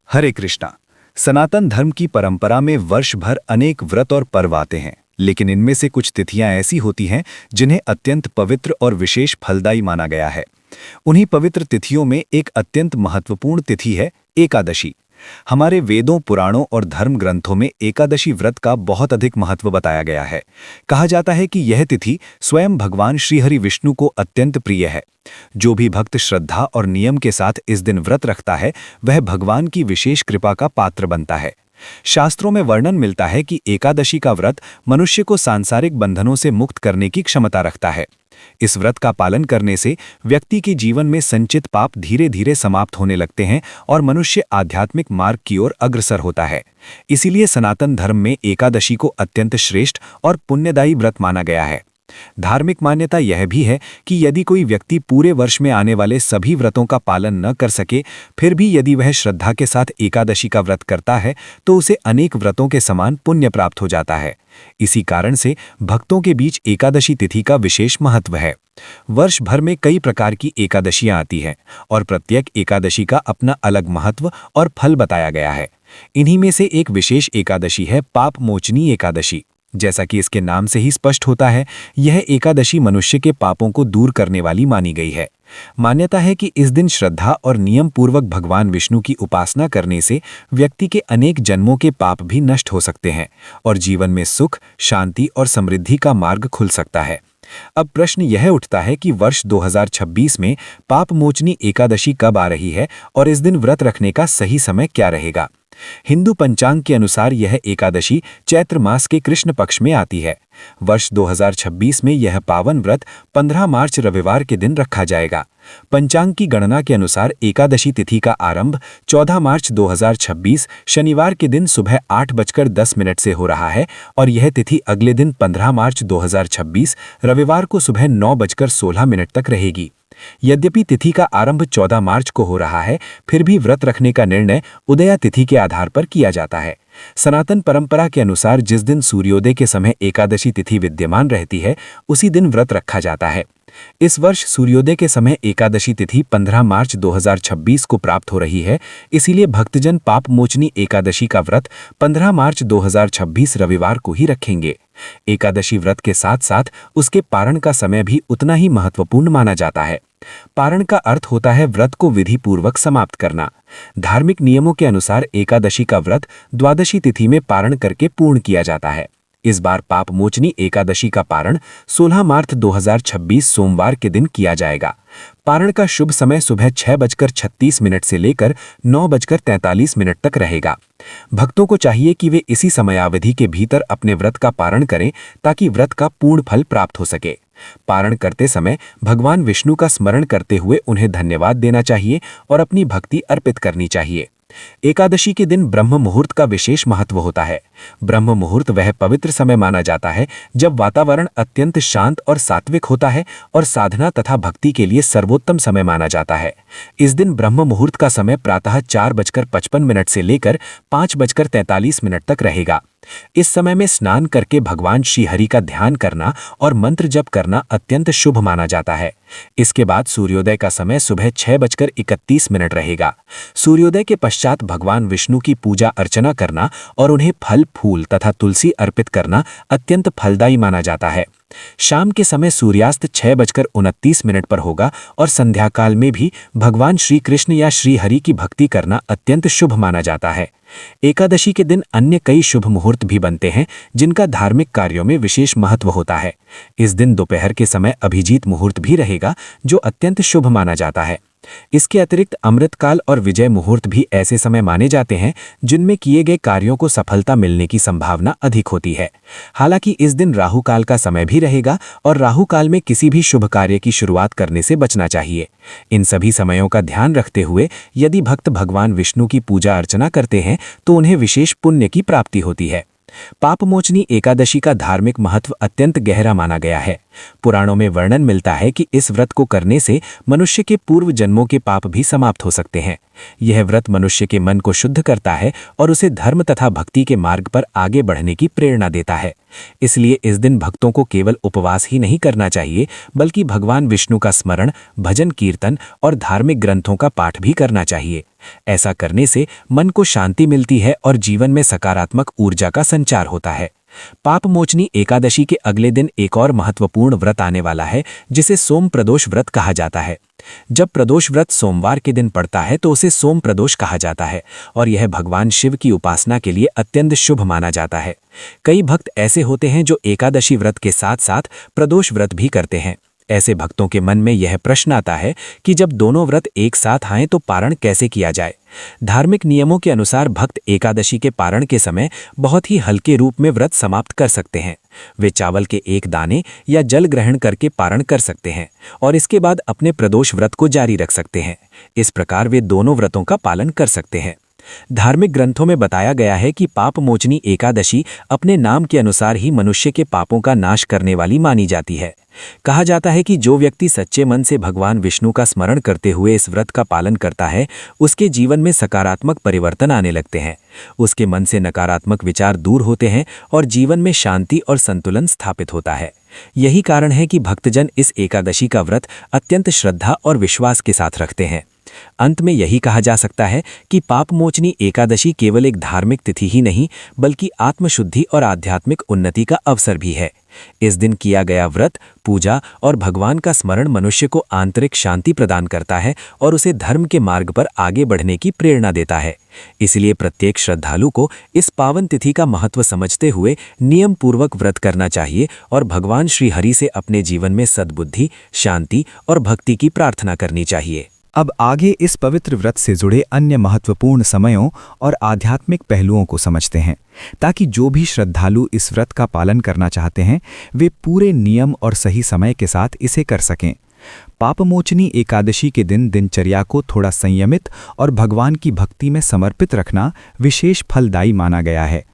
हरे कृष्णा। सनातन धर्म की परंपरा में वर्ष भर अनेक व्रत और पर्व आते हैं, लेकिन इनमें से कुछ तिथियां ऐसी होती हैं जिन्हें अत्यंत पवित्र और विशेष फलदायी माना गया है। उन्हीं पवित्र तिथियों में एक अत्यंत महत्वपूर्ण तिथि है एकादशी। हमारे वेदों, पुराणों और धर्म ग्रंथों में एकादशी व्रत का बहुत अधिक महत्व बताया गया है। कहा जाता है कि यह तिथि स्वयं भगवान श्रीहरि विष्णु को अत्यंत प्रिय है। जो भी भक्त श्रद्धा और नियम के साथ इस दिन व्रत रखता है, वह भगवान की विशेष कृपा का पात्र बनता है। शास्त्रों में वर्णन मिलता है कि एकादशी का व्रत मनुष्य को सांसारिक बंधनों से मुक्त करने की क्षमता रखता है। इस व्रत का पालन करने से व्यक्ति के जीवन में संचित पाप धीरे धीरे समाप्त होने लगते हैं और मनुष्य आध्यात्मिक मार्ग की ओर अग्रसर होता है। इसीलिए सनातन धर्म में एकादशी को अत्यंत श्रेष्ठ और पुण्यदायी व्रत माना गया है। धार्मिक मान्यता यह भी है कि यदि कोई व्यक्ति पूरे वर्ष में आने वाले सभी व्रतों का पालन न कर सके, फिर भी यदि वह श्रद्धा के साथ एकादशी का व्रत करता है तो उसे अनेक व्रतों के समान पुण्य प्राप्त हो जाता है। इसी कारण से भक्तों के बीच एकादशी तिथि का विशेष महत्व है। वर्ष भर में कई प्रकार की एकादशियां आती हैं और प्रत्येक एकादशी का अपना अलग महत्व और फल बताया गया है। इन्हीं में से एक विशेष एकादशी है पाप मोचनी एकादशी। जैसा कि इसके नाम से ही स्पष्ट होता है, यह एकादशी मनुष्य के पापों को दूर करने वाली मानी गई है। मान्यता है कि इस दिन श्रद्धा और नियम पूर्वक भगवान विष्णु की उपासना करने से व्यक्ति के अनेक जन्मों के पाप भी नष्ट हो सकते हैं और जीवन में सुख, शांति और समृद्धि का मार्ग खुल सकता है। अब प्रश्न यह उठता है कि वर्ष 2026 में पाप मोचनी एकादशी कब आ रही है और इस दिन व्रत रखने का सही समय क्या रहेगा। हिंदू पंचांग के अनुसार यह एकादशी चैत्र मास के कृष्ण पक्ष में आती है। वर्ष 2026 में यह पावन व्रत 15 मार्च रविवार के दिन रखा जाएगा। पंचांग की गणना के अनुसार एकादशी तिथि का आरंभ 14 मार्च 2026 शनिवार के दिन सुबह 8:10 से हो रहा है और यह तिथि अगले दिन 15 मार्च 2026 रविवार को सुबह 9:16 तक रहेगी। यद्यपि तिथि का आरंभ 14 मार्च को हो रहा है, फिर भी व्रत रखने का निर्णय उदया तिथि के आधार पर किया जाता है। सनातन परंपरा के अनुसार जिस दिन सूर्योदय के समय एकादशी तिथि विद्यमान रहती है, उसी दिन व्रत रखा जाता है। इस वर्ष सूर्योदय के समय एकादशी तिथि 15 मार्च 2026 को प्राप्त हो रही है। इसीलिए भक्तजन पाप मोचनी एकादशी का व्रत 15 मार्च 2026 रविवार को ही रखेंगे। एकादशी व्रत के साथ साथ उसके पारण का समय भी उतना ही महत्वपूर्ण माना जाता है। पारण का अर्थ होता है व्रत को विधि पूर्वक समाप्त करना। धार्मिक नियमों के अनुसार एकादशी का व्रत द्वादशी तिथि में पारण करके पूर्ण किया जाता है। इस बार पाप मोचनी एकादशी का पारण 16 मार्च 2026 सोमवार के दिन किया जाएगा। पारण का शुभ समय सुबह 6:36 से लेकर 9:43 तक रहेगा। भक्तों को चाहिए कि वे इसी समयावधि के भीतर अपने व्रत का पारण करें ताकि व्रत का पूर्ण फल प्राप्त हो सके। पारण करते समय भगवान विष्णु का स्मरण करते हुए उन्हें धन्यवाद देना चाहिए और अपनी भक्ति अर्पित करनी चाहिए। एकादशी के दिन ब्रह्म मुहूर्त का विशेष महत्व होता है। ब्रह्म मुहूर्त वह पवित्र समय माना जाता है जब वातावरण अत्यंत शांत और सात्विक होता है और साधना तथा भक्ति के लिए सर्वोत्तम समय माना जाता है। इस दिन ब्रह्म मुहूर्त का समय प्रातः 4:55 से लेकर 5:43 तक रहेगा। इस समय में स्नान करके भगवान श्री हरि का ध्यान करना और मंत्र जप करना अत्यंत शुभ माना जाता है। इसके बाद सूर्योदय का समय सुबह 6:31 रहेगा। सूर्योदय के पश्चात भगवान विष्णु की पूजा अर्चना करना और उन्हें फल, फूल तथा तुलसी अर्पित करना अत्यंत फलदायी माना जाता है। शाम के समय सूर्यास्त 6:29 पर होगा और संध्या काल में भी भगवान श्री कृष्ण या श्री हरि की भक्ति करना अत्यंत शुभ माना जाता है। एकादशी के दिन अन्य कई शुभ मुहूर्त भी बनते हैं जिनका धार्मिक कार्यों में विशेष महत्व होता है। इस दिन दोपहर के समय अभिजीत मुहूर्त भी रहेगा जो अत्यंत शुभ माना जाता है। इसके अतिरिक्त अमृतकाल और विजय मुहूर्त भी ऐसे समय माने जाते हैं जिनमें किए गए कार्यों को सफलता मिलने की संभावना अधिक होती है। हालांकि इस दिन राहु काल का समय भी रहेगा और राहु काल में किसी भी शुभ कार्य की शुरुआत करने से बचना चाहिए। इन सभी समयों का ध्यान रखते हुए यदि भक्त भगवान विष्णु की पूजा अर्चना करते हैं तो उन्हें विशेष पुण्य की प्राप्ति होती है। पापमोचनी एकादशी का धार्मिक महत्व अत्यंत गहरा माना गया है। पुराणों में वर्णन मिलता है कि इस व्रत को करने से मनुष्य के पूर्व जन्मों के पाप भी समाप्त हो सकते हैं। यह व्रत मनुष्य के मन को शुद्ध करता है और उसे धर्म तथा भक्ति के मार्ग पर आगे बढ़ने की प्रेरणा देता है। इसलिए इस दिन भक्तों को केवल उपवास ही नहीं करना चाहिए, बल्कि भगवान विष्णु का स्मरण, भजन कीर्तन और धार्मिक ग्रंथों का पाठ भी करना चाहिए। ऐसा करने से मन को शांति मिलती है और जीवन में सकारात्मक ऊर्जा का संचार होता है। पापमोचनी एकादशी के अगले दिन एक और महत्वपूर्ण व्रत आने वाला है, जिसे सोम प्रदोष व्रत कहा जाता है। जब प्रदोष व्रत सोमवार के दिन पड़ता है तो उसे सोम प्रदोष कहा जाता है और यह भगवान शिव की उपासना के लिए अत्यंत शुभ माना जाता है। कई भक्त ऐसे होते हैं जो एकादशी व्रत के साथ साथ प्रदोष व्रत भी करते हैं। ऐसे भक्तों के मन में यह प्रश्न आता है कि जब दोनों व्रत एक साथ आएं तो पारण कैसे किया जाए। धार्मिक नियमों के अनुसार भक्त एकादशी के पारण के समय बहुत ही हल्के रूप में व्रत समाप्त कर सकते हैं। वे चावल के एक दाने या जल ग्रहण करके पारण कर सकते हैं और इसके बाद अपने प्रदोष व्रत को जारी रख सकते हैं। इस प्रकार वे दोनों व्रतों का पालन कर सकते हैं। धार्मिक ग्रंथों में बताया गया है कि पापमोचनी एकादशी अपने नाम के अनुसार ही मनुष्य के पापों का नाश करने वाली मानी जाती है। कहा जाता है कि जो व्यक्ति सच्चे मन से भगवान विष्णु का स्मरण करते हुए इस व्रत का पालन करता है, उसके जीवन में सकारात्मक परिवर्तन आने लगते हैं। उसके मन से नकारात्मक विचार दूर होते हैं और जीवन में शांति और संतुलन स्थापित होता है। यही कारण है कि भक्तजन इस एकादशी का व्रत अत्यंत श्रद्धा और विश्वास के साथ रखते हैं। अंत में यही कहा जा सकता है कि पापमोचनी एकादशी केवल एक धार्मिक तिथि ही नहीं, बल्कि आत्मशुद्धि और आध्यात्मिक उन्नति का अवसर भी है। इस दिन किया गया व्रत, पूजा और भगवान का स्मरण मनुष्य को आंतरिक शांति प्रदान करता है और उसे धर्म के मार्ग पर आगे बढ़ने की प्रेरणा देता है। इसलिए प्रत्येक श्रद्धालु को इस पावन तिथि का महत्व समझते हुए नियम पूर्वक व्रत करना चाहिए और भगवान श्री हरि से अपने जीवन में सद्बुद्धि, शांति और भक्ति की प्रार्थना करनी चाहिए। अब आगे इस पवित्र व्रत से जुड़े अन्य महत्वपूर्ण समयों और आध्यात्मिक पहलुओं को समझते हैं, ताकि जो भी श्रद्धालु इस व्रत का पालन करना चाहते हैं वे पूरे नियम और सही समय के साथ इसे कर सकें। पापमोचनी एकादशी के दिन दिनचर्या को थोड़ा संयमित और भगवान की भक्ति में समर्पित रखना विशेष फलदायी माना गया है।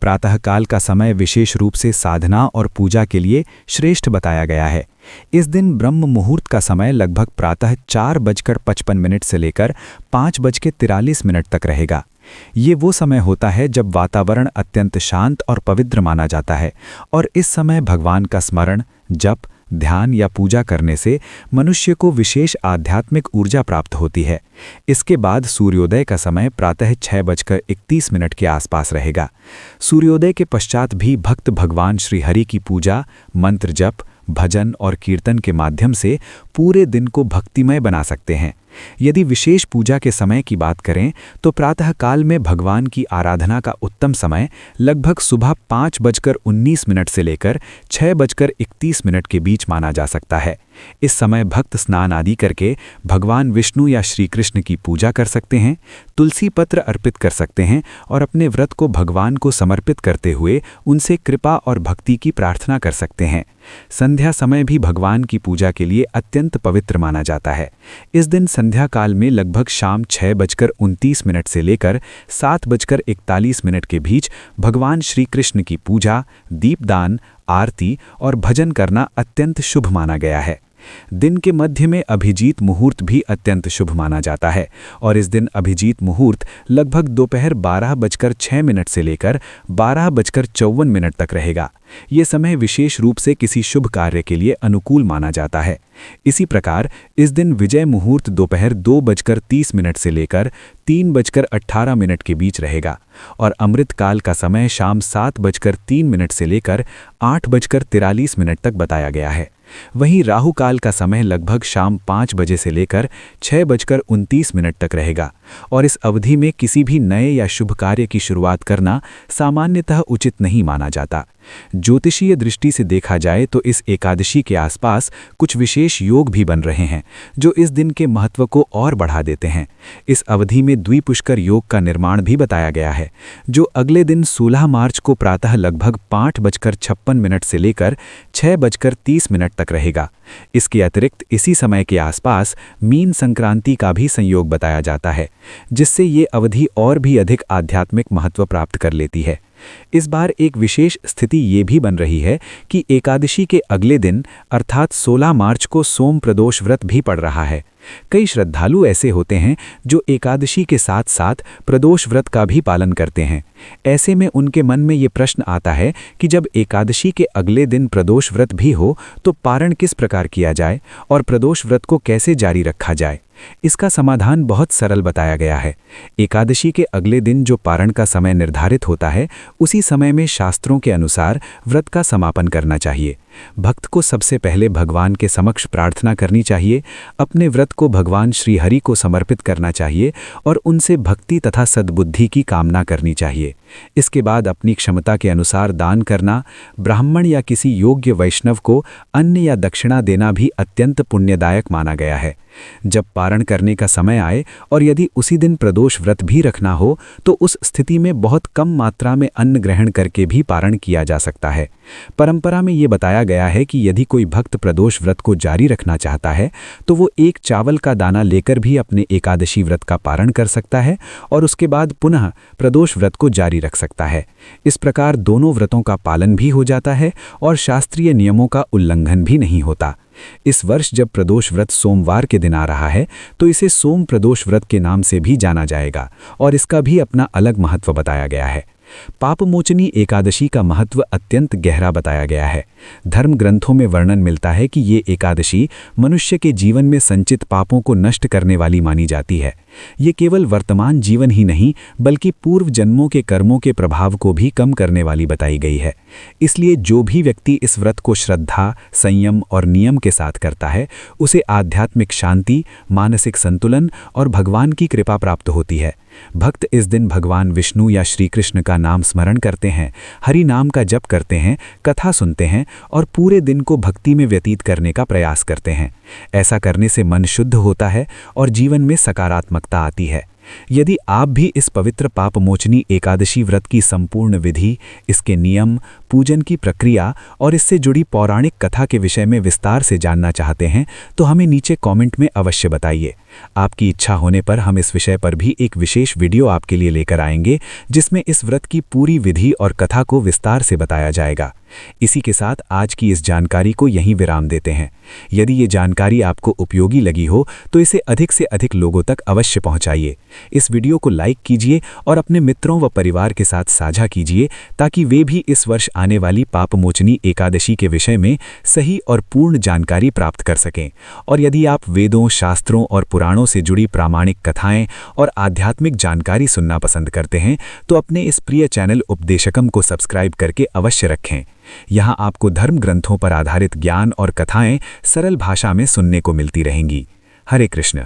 प्रातःकाल का समय विशेष रूप से साधना और पूजा के लिए श्रेष्ठ बताया गया है। इस दिन ब्रह्म मुहूर्त का समय लगभग प्रातः 4:55 से लेकर 5:43 तक रहेगा। ये वो समय होता है जब वातावरण अत्यंत शांत और पवित्र माना जाता है और इस समय भगवान का स्मरण, जप, ध्यान या पूजा करने से मनुष्य को विशेष आध्यात्मिक ऊर्जा प्राप्त होती है। इसके बाद सूर्योदय का समय प्रातः 6:31 के आसपास रहेगा। सूर्योदय के पश्चात भी भक्त भगवान श्री हरि की पूजा, मंत्र जप, भजन और कीर्तन के माध्यम से पूरे दिन को भक्तिमय बना सकते हैं। यदि विशेष पूजा के समय की बात करें तो प्रातःकाल में भगवान की आराधना का उत्तम समय लगभग सुबह 5:19 से लेकर 6:31 के बीच माना जा सकता है। इस समय भक्त स्नान आदि करके भगवान विष्णु या श्री कृष्ण की पूजा कर सकते हैं, तुलसी पत्र अर्पित कर सकते हैं और अपने व्रत को भगवान को समर्पित करते हुए उनसे कृपा और भक्ति की प्रार्थना कर सकते हैं। संध्या समय भी भगवान की पूजा के लिए अत्यंत पवित्र माना जाता है। इस दिन संध्या काल में लगभग शाम 6:29 से लेकर 7:41 के बीच भगवान श्री कृष्ण की पूजा, दीपदान, आरती और भजन करना अत्यंत शुभ माना गया है। दिन के मध्य में अभिजीत मुहूर्त भी अत्यंत शुभ माना जाता है और इस दिन अभिजीत मुहूर्त लगभग दोपहर 12:06 से लेकर 12:54 तक रहेगा। ये समय विशेष रूप से किसी शुभ कार्य के लिए अनुकूल माना जाता है। इसी प्रकार इस दिन विजय मुहूर्त दोपहर 2:30 से लेकर 3:18 के बीच रहेगा और अमृत काल का समय शाम 7:03 से लेकर 8:43 तक बताया गया है। वहीं राहु काल का समय लगभग शाम 5 बजे से लेकर 6:29 तक रहेगा और इस अवधि में किसी भी नए या शुभ कार्य की शुरुआत करना सामान्यतः उचित नहीं माना जाता। ज्योतिषीय दृष्टि से देखा जाए तो इस एकादशी के आसपास कुछ विशेष योग भी बन रहे हैं जो इस दिन के महत्व को और बढ़ा देते हैं। इस अवधि में द्विपुष्कर योग का निर्माण भी बताया गया है, जो अगले दिन 16 मार्च को प्रातः लगभग 5:56 से लेकर 6:30 तक रहेगा। इसके अतिरिक्त इसी समय के आसपास मीन संक्रांति का भी संयोग बताया जाता है, जिससे ये अवधि और भी अधिक आध्यात्मिक महत्व प्राप्त कर लेती है। इस बार एक विशेष स्थिति ये भी बन रही है कि एकादशी के अगले दिन अर्थात 16 मार्च को सोम प्रदोष व्रत भी पड़ रहा है। कई श्रद्धालु ऐसे होते हैं जो एकादशी के साथ साथ प्रदोष व्रत का भी पालन करते हैं। ऐसे में उनके मन में ये प्रश्न आता है कि जब एकादशी के अगले दिन प्रदोष व्रत भी हो तो पारण किस प्रकार किया जाए और प्रदोष व्रत को कैसे जारी रखा जाए। इसका समाधान बहुत सरल बताया गया है। एकादशी के अगले दिन जो पारण का समय निर्धारित होता है, उसी समय में शास्त्रों के अनुसार व्रत का समापन करना चाहिए। भक्त को सबसे पहले भगवान के समक्ष प्रार्थना करनी चाहिए, अपने व्रत को भगवान श्री हरि को समर्पित करना चाहिए और उनसे भक्ति तथा सद्बुद्धि की कामना करनी चाहिए। इसके बाद अपनी क्षमता के अनुसार दान करना, ब्राह्मण या किसी योग्य वैष्णव को अन्न या दक्षिणा देना भी अत्यंत पुण्यदायक माना गया है। जब पारण करने का समय आए और यदि उसी दिन प्रदोष व्रत भी रखना हो तो उस स्थिति में बहुत कम मात्रा में अन्न ग्रहण करके भी पारण किया जा सकता है। परंपरा में ये बताया गया है कि यदि कोई भक्त प्रदोष व्रत को जारी रखना चाहता है तो वो एक चावल का दाना लेकर भी अपने एकादशी व्रत का पारण कर सकता है और उसके बाद पुनः प्रदोष व्रत को जारी रख सकता है। इस प्रकार दोनों व्रतों का पालन भी हो जाता है और शास्त्रीय नियमों का उल्लंघन भी नहीं होता। इस वर्ष जब प्रदोष व्रत सोमवार के दिन आ रहा है तो इसे सोम प्रदोष व्रत के नाम से भी जाना जाएगा और इसका भी अपना अलग महत्व बताया गया है। पापमोचनी एकादशी का महत्व अत्यंत गहरा बताया गया है। धर्म ग्रंथों में वर्णन मिलता है कि ये एकादशी मनुष्य के जीवन में संचित पापों को नष्ट करने वाली मानी जाती है। ये केवल वर्तमान जीवन ही नहीं बल्कि पूर्व जन्मों के कर्मों के प्रभाव को भी कम करने वाली बताई गई है। इसलिए जो भी व्यक्ति इस व्रत को श्रद्धा, संयम और नियम के साथ करता है उसे आध्यात्मिक शांति, मानसिक संतुलन और भगवान की कृपा प्राप्त होती है। भक्त इस दिन भगवान विष्णु या श्री कृष्ण का नाम स्मरण करते हैं, हरि नाम का जप करते हैं, कथा सुनते हैं और पूरे दिन को भक्ति में व्यतीत करने का प्रयास करते हैं। ऐसा करने से मन शुद्ध होता है और जीवन में सकारात्मकता आती है। यदि आप भी इस पवित्र पापमोचनी एकादशी व्रत की संपूर्ण विधि, इसके नियम, पूजन की प्रक्रिया और इससे जुड़ी पौराणिक कथा के विषय में विस्तार से जानना चाहते हैं तो हमें नीचे कमेंट में अवश्य बताइए। आपकी इच्छा होने पर हम इस विषय पर भी एक विशेष वीडियो आपके लिए लेकर आएंगे जिसमें इस व्रत की पूरी विधि और कथा को विस्तार से बताया जाएगा। इसी के साथ आज की इस जानकारी को यहीं विराम देते हैं। यदि ये जानकारी आपको उपयोगी लगी हो तो इसे अधिक से अधिक लोगों तक अवश्य पहुंचाइए। इस वीडियो को लाइक कीजिए और अपने मित्रों व परिवार के साथ साझा कीजिए ताकि वे भी इस वर्ष आने वाली पापमोचनी एकादशी के विषय में सही और पूर्ण जानकारी प्राप्त कर सकें। और यदि आप वेदों, शास्त्रों और पुराणों से जुड़ी प्रामाणिक कथाएं और आध्यात्मिक जानकारी सुनना पसंद करते हैं तो अपने इस प्रिय चैनल उपदेशकम को सब्सक्राइब करके अवश्य रखें। यहाँ आपको धर्म ग्रंथों पर आधारित ज्ञान और कथाएं सरल भाषा में सुनने को मिलती रहेंगी। हरे कृष्ण।